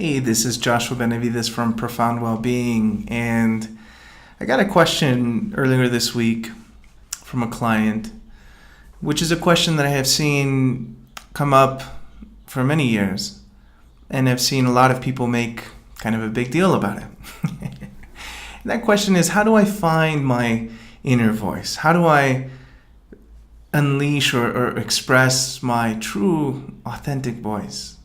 Hey, this is Joshua Benavides from Profound Wellbeing, and I got a question earlier this week from a client, which is a question that I have seen come up for many years, and I've seen a lot of people make kind of a big deal about it. And that question is, how do I find my inner voice? How do I unleash or express my true, authentic voice?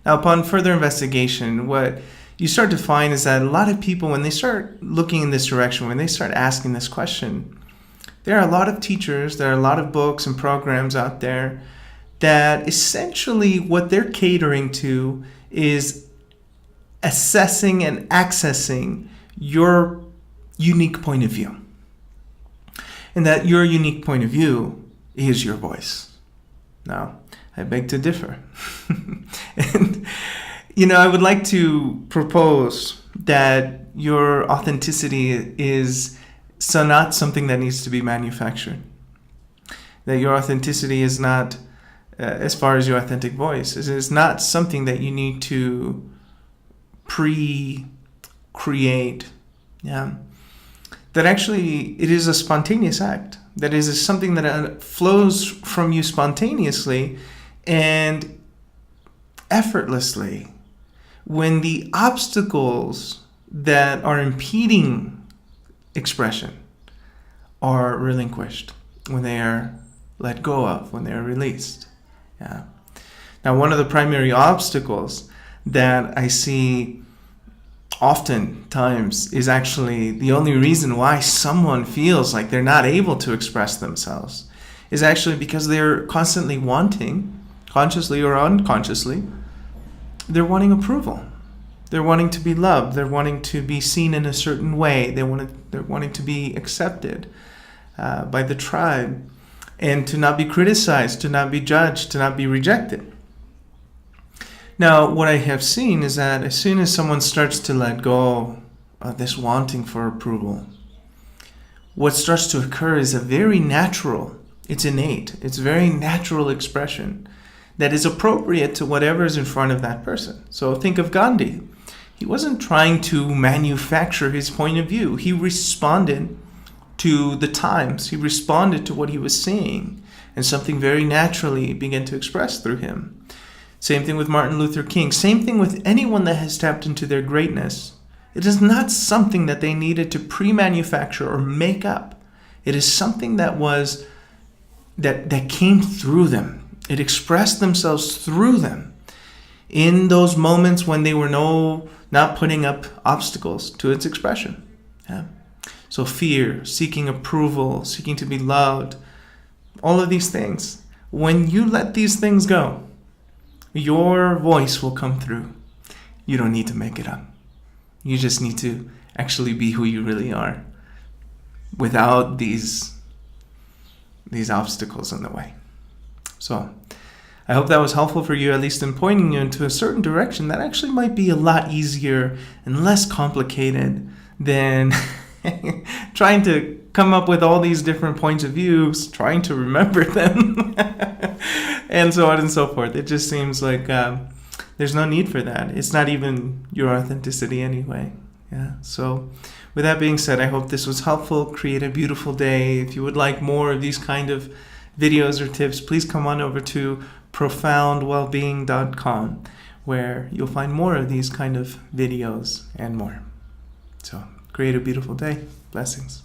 Now, upon further investigation, what you start to find is that a lot of people, when they start looking in this direction, when they start asking this question, there are a lot of teachers, there are a lot of books and programs out there that essentially what they're catering to is assessing and accessing your unique point of view. And that your unique point of view is your voice. Now, I beg to differ. And, I would like to propose that your authenticity is not something that needs to be manufactured. That your authenticity is not, as far as your authentic voice, is not something that you need to pre-create. Yeah. That actually it is a spontaneous act. That is something that flows from you spontaneously and effortlessly when the obstacles that are impeding expression are relinquished, when they are let go of, when they are released. Yeah. Now, one of the primary obstacles that I see oftentimes is actually the only reason why someone feels like they're not able to express themselves is actually because they're constantly wanting, consciously or unconsciously, they're wanting approval. They're wanting to be loved. They're wanting to be seen in a certain way. They're wanting to be accepted by the tribe and to not be criticized, to not be judged, to not be rejected. Now, what I have seen is that as soon as someone starts to let go of this wanting for approval, what starts to occur is a very natural, it's innate, it's very natural expression that is appropriate to whatever is in front of that person. So think of Gandhi. He wasn't trying to manufacture his point of view. He responded to the times. He responded to what he was seeing, and something very naturally began to express through him. Same thing with Martin Luther King. Same thing with anyone that has tapped into their greatness. It is not something that they needed to pre-manufacture or make up. It is something that came through them. It expressed themselves through them in those moments when they were not putting up obstacles to its expression. Yeah. So fear, seeking approval, seeking to be loved, all of these things. When you let these things go, your voice will come through. You don't need to make it up. You just need to actually be who you really are without these obstacles in the way. So I hope that was helpful for you, at least in pointing you into a certain direction that actually might be a lot easier and less complicated than trying to come up with all these different points of views, trying to remember them, and so on and so forth. It just seems like there's no need for that. It's not even your authenticity anyway. Yeah. So with that being said, I hope this was helpful. Create a beautiful day. If you would like more of these kind of videos or tips, please come on over to profoundwellbeing.com, where you'll find more of these kind of videos and more. So create a beautiful day. Blessings.